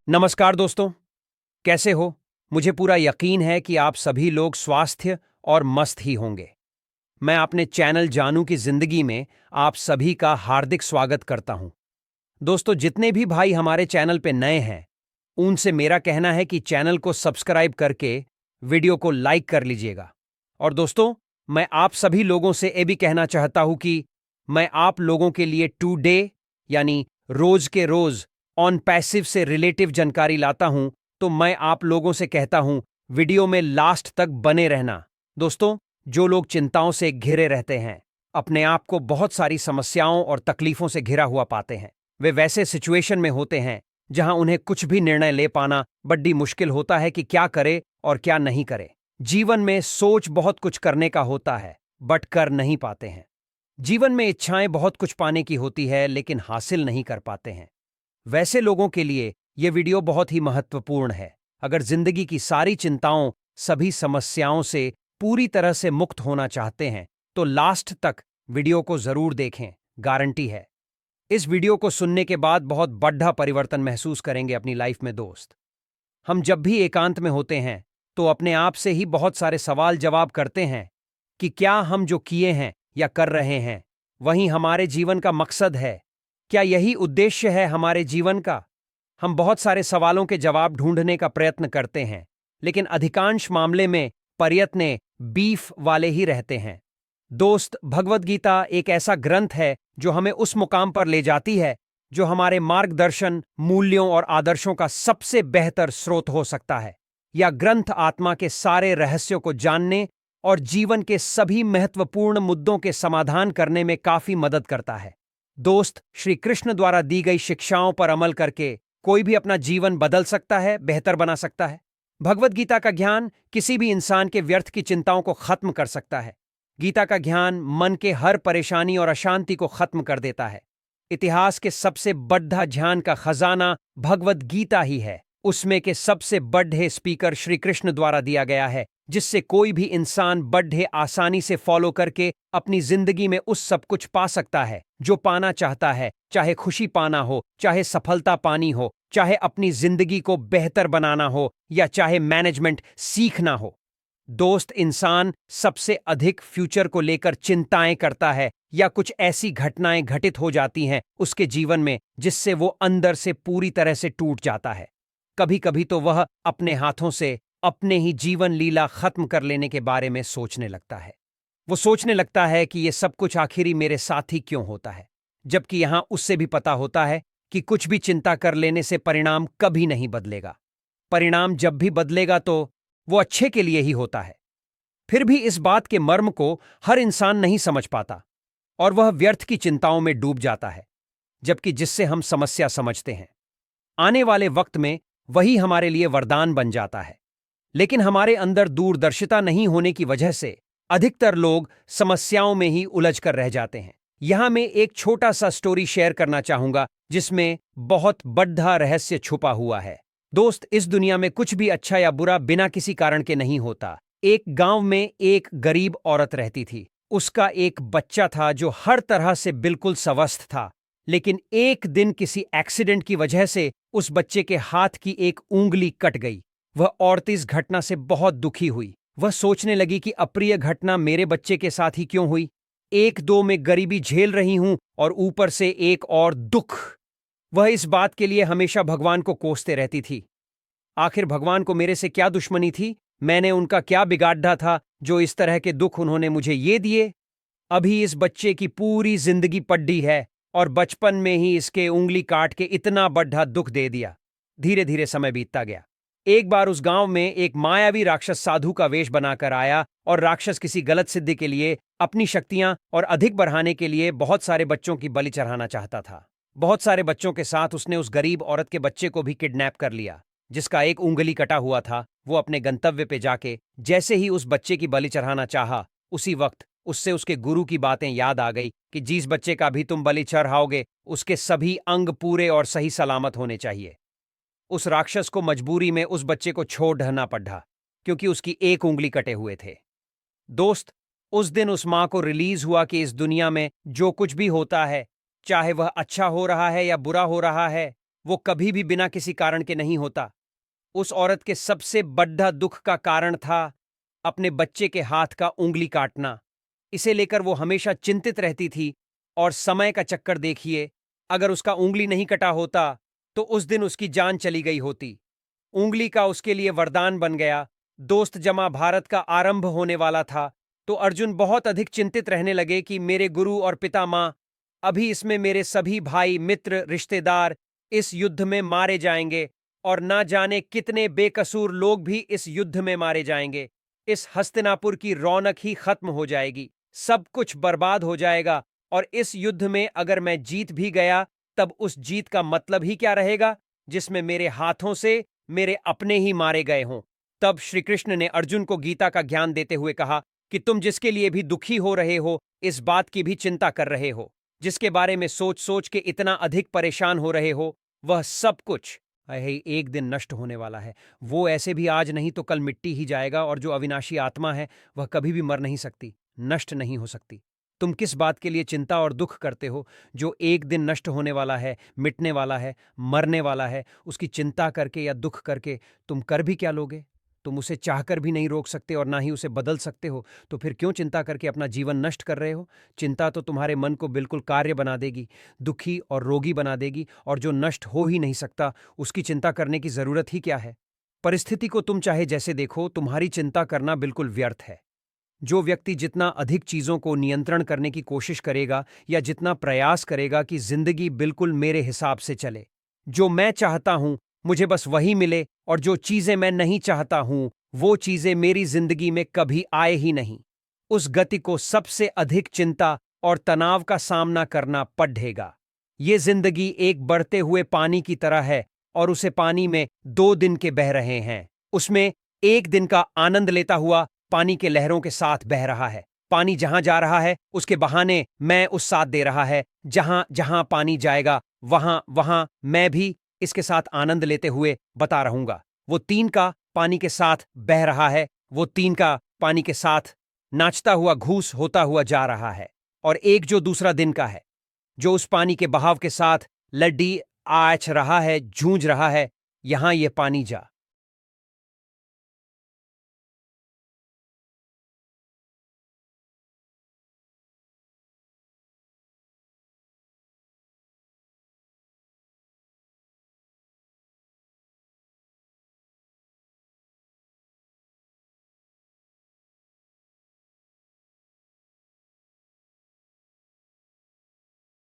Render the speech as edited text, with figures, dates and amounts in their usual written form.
नमस्कार दोस्तों, कैसे हो? मुझे पूरा यकीन है कि आप सभी लोग स्वास्थ्य और मस्त ही होंगे। मैं अपने चैनल जानू की जिंदगी में आप सभी का हार्दिक स्वागत करता हूं। दोस्तों, जितने भी भाई हमारे चैनल पे नए हैं, उनसे मेरा कहना है कि चैनल को सब्सक्राइब करके वीडियो को लाइक कर लीजिएगा। और दोस्तों, मैं आप सभी लोगों से ये भी कहना चाहता हूं कि मैं आप लोगों के लिए टुडे यानी रोज के रोज ऑन पैसिव से रिलेटिव जानकारी लाता हूं, तो मैं आप लोगों से कहता हूं वीडियो में लास्ट तक बने रहना। दोस्तों, जो लोग चिंताओं से घिरे रहते हैं, अपने आप को बहुत सारी समस्याओं और तकलीफों से घिरा हुआ पाते हैं, वे वैसे सिचुएशन में होते हैं जहां उन्हें कुछ भी निर्णय ले पाना बड़ी मुश्किल होता है कि क्या करे और क्या नहीं करे। जीवन में सोच बहुत कुछ करने का होता है, बट कर नहीं पाते हैं। जीवन में इच्छाएं बहुत कुछ पाने की होती है, लेकिन हासिल नहीं कर पाते हैं। वैसे लोगों के लिए यह वीडियो बहुत ही महत्वपूर्ण है। अगर जिंदगी की सारी चिंताओं, सभी समस्याओं से पूरी तरह से मुक्त होना चाहते हैं, तो लास्ट तक वीडियो को जरूर देखें, गारंटी है। इस वीडियो को सुनने के बाद बहुत बड़ा परिवर्तन महसूस करेंगे अपनी लाइफ में। दोस्त, हम जब भी एकांत में होते हैं तो अपने आप से ही बहुत सारे सवाल जवाब करते हैं कि क्या हम जो किए हैं या कर रहे हैं वही हमारे जीवन का मकसद है? क्या यही उद्देश्य है हमारे जीवन का? हम बहुत सारे सवालों के जवाब ढूंढने का प्रयत्न करते हैं, लेकिन अधिकांश मामले में प्रयत्न बीफ वाले ही रहते हैं। दोस्त, भगवद गीता एक ऐसा ग्रंथ है जो हमें उस मुकाम पर ले जाती है जो हमारे मार्गदर्शन, मूल्यों और आदर्शों का सबसे बेहतर स्रोत हो सकता है। यह ग्रंथ आत्मा के सारे रहस्यों को जानने और जीवन के सभी महत्वपूर्ण मुद्दों के समाधान करने में काफी मदद करता है। दोस्त, श्री कृष्ण द्वारा दी गई शिक्षाओं पर अमल करके कोई भी अपना जीवन बदल सकता है, बेहतर बना सकता है। भगवद गीता का ज्ञान किसी भी इंसान के व्यर्थ की चिंताओं को खत्म कर सकता है। गीता का ज्ञान मन के हर परेशानी और अशांति को खत्म कर देता है। इतिहास के सबसे बड़ा ज्ञान का खजाना भगवद गीता ही है। उसमें के सबसे बड़े स्पीकर श्री कृष्ण द्वारा दिया गया है, जिससे कोई भी इंसान बड़े आसानी से फॉलो करके अपनी जिंदगी में उस सब कुछ पा सकता है जो पाना चाहता है। चाहे खुशी पाना हो, चाहे सफलता पानी हो, चाहे अपनी जिंदगी को बेहतर बनाना हो, या चाहे मैनेजमेंट सीखना हो। दोस्त, इंसान सबसे अधिक फ्यूचर को लेकर चिंताएं करता है या कुछ ऐसी घटनाएं घटित हो जाती हैं उसके जीवन में जिससे वो अंदर से पूरी तरह से टूट जाता है। कभी कभी तो वह अपने हाथों से अपने ही जीवन लीला खत्म कर लेने के बारे में सोचने लगता है। वो सोचने लगता है कि ये सब कुछ आखिरी मेरे साथ ही क्यों होता है, जबकि यहां उससे भी पता होता है कि कुछ भी चिंता कर लेने से परिणाम कभी नहीं बदलेगा। परिणाम जब भी बदलेगा तो वो अच्छे के लिए ही होता है। फिर भी इस बात के मर्म को हर इंसान नहीं समझ पाता और वह व्यर्थ की चिंताओं में डूब जाता है, जबकि जिससे हम समस्या समझते हैं आने वाले वक्त में वही हमारे लिए वरदान बन जाता है। लेकिन हमारे अंदर दूरदर्शिता नहीं होने की वजह से अधिकतर लोग समस्याओं में ही उलझ कर रह जाते हैं। यहां मैं एक छोटा सा स्टोरी शेयर करना चाहूंगा जिसमें बहुत बड़ा रहस्य छुपा हुआ है। दोस्त, इस दुनिया में कुछ भी अच्छा या बुरा बिना किसी कारण के नहीं होता। एक गांव में एक गरीब औरत रहती थी। उसका एक बच्चा था जो हर तरह से बिल्कुल स्वस्थ था, लेकिन एक दिन किसी एक्सीडेंट की वजह से उस बच्चे के हाथ की एक उंगली कट गई। वह औरत इस घटना से बहुत दुखी हुई। वह सोचने लगी कि अप्रिय घटना मेरे बच्चे के साथ ही क्यों हुई। एक दो में गरीबी झेल रही हूं और ऊपर से एक और दुख। वह इस बात के लिए हमेशा भगवान को कोसते रहती थी। आखिर भगवान को मेरे से क्या दुश्मनी थी? मैंने उनका क्या बिगाड़ा था जो इस तरह के दुख उन्होंने मुझे ये दिए? अभी इस बच्चे की पूरी जिंदगी पड्डी है और बचपन में ही इसके उंगली काट के इतना बड़ा दुख दे दिया। धीरे धीरे समय बीतता गया। एक बार उस गांव में एक मायावी राक्षस साधु का वेश बनाकर आया और राक्षस किसी गलत सिद्धि के लिए, अपनी शक्तियां और अधिक बढ़ाने के लिए बहुत सारे बच्चों की बलि चढ़ाना चाहता था। बहुत सारे बच्चों के साथ उसने उस गरीब औरत के बच्चे को भी किडनैप कर लिया, जिसका एक उंगली कटा हुआ था। वो अपने गंतव्य पे जाके जैसे ही उस बच्चे की बलि चढ़ाना चाहा, उसी वक्त उससे उसके गुरु की बातें याद आ गई कि जिस बच्चे का भी तुम बलि चढ़ाओगे उसके सभी अंग पूरे और सही सलामत होने चाहिए। उस राक्षस को मजबूरी में उस बच्चे को छोड़ ढहना पड़ा, क्योंकि उसकी एक उंगली कटे हुए थे। दोस्त, उस दिन उस मां को रिलीज हुआ कि इस दुनिया में जो कुछ भी होता है, चाहे वह अच्छा हो रहा है या बुरा हो रहा है, वो कभी भी बिना किसी कारण के नहीं होता। उस औरत के सबसे बड़ा दुख का कारण था अपने बच्चे के हाथ का उंगली काटना। इसे लेकर वो हमेशा चिंतित रहती थी। और समय का चक्कर देखिए, अगर उसका उंगली नहीं कटा होता तो उस दिन उसकी जान चली गई होती। उंगली का उसके लिए वरदान बन गया। दोस्त जमा भारत का आरंभ होने वाला था तो अर्जुन बहुत अधिक चिंतित रहने लगे कि मेरे गुरु और पिता मां, अभी इसमें मेरे सभी भाई मित्र रिश्तेदार इस युद्ध में मारे जाएंगे और ना जाने कितने बेकसूर लोग भी इस युद्ध में मारे जाएंगे। इस हस्तिनापुर की रौनक ही खत्म हो जाएगी, सब कुछ बर्बाद हो जाएगा। और इस युद्ध में अगर मैं जीत भी गया तब उस जीत का मतलब ही क्या रहेगा जिसमें मेरे हाथों से मेरे अपने ही मारे गए हों। तब श्री कृष्ण ने अर्जुन को गीता का ज्ञान देते हुए कहा कि तुम जिसके लिए भी दुखी हो रहे हो, इस बात की भी चिंता कर रहे हो, जिसके बारे में सोच सोच के इतना अधिक परेशान हो रहे हो, वह सब कुछ एक दिन नष्ट होने वाला है। वो ऐसे भी आज नहीं तो कल मिट्टी ही जाएगा। और जो अविनाशी आत्मा है वह कभी भी मर नहीं सकती, नष्ट नहीं हो सकती। तुम किस बात के लिए चिंता और दुख करते हो जो एक दिन नष्ट होने वाला है, मिटने वाला है, मरने वाला है? उसकी चिंता करके या दुख करके तुम कर भी क्या लोगे? तुम उसे चाहकर भी नहीं रोक सकते और ना ही उसे बदल सकते हो, तो फिर क्यों चिंता करके अपना जीवन नष्ट कर रहे हो? चिंता तो तुम्हारे मन को बिल्कुल कार्य बना देगी, दुखी और रोगी बना देगी। और जो नष्ट हो ही नहीं सकता उसकी चिंता करने की जरूरत ही क्या है? परिस्थिति को तुम चाहे जैसे देखो, तुम्हारी चिंता करना बिल्कुल व्यर्थ है। जो व्यक्ति जितना अधिक चीजों को नियंत्रण करने की कोशिश करेगा या जितना प्रयास करेगा कि जिंदगी बिल्कुल मेरे हिसाब से चले, जो मैं चाहता हूं मुझे बस वही मिले, और जो चीजें मैं नहीं चाहता हूं वो चीजें मेरी जिंदगी में कभी आए ही नहीं, उस गति को सबसे अधिक चिंता और तनाव का सामना करना पड़ेगा। ये जिंदगी एक बढ़ते हुए पानी की तरह है और उसे पानी में 2 दिन के बह रहे हैं। उसमें एक दिन का आनंद लेता हुआ पानी के लहरों के साथ बह रहा है। पानी जहां जा रहा है उसके बहाने मैं उस साथ दे रहा है। जहां जहां पानी जाएगा वहां वहां मैं भी इसके साथ आनंद लेते हुए बता रहूंगा। वो 3 का पानी के साथ बह रहा है, वो 3 का पानी के साथ नाचता हुआ घूस होता हुआ जा रहा है। और एक जो दूसरा दिन का है, जो उस पानी के बहाव के साथ लड्डी आच रहा है, जूझ रहा है, यहां ये पानी जा।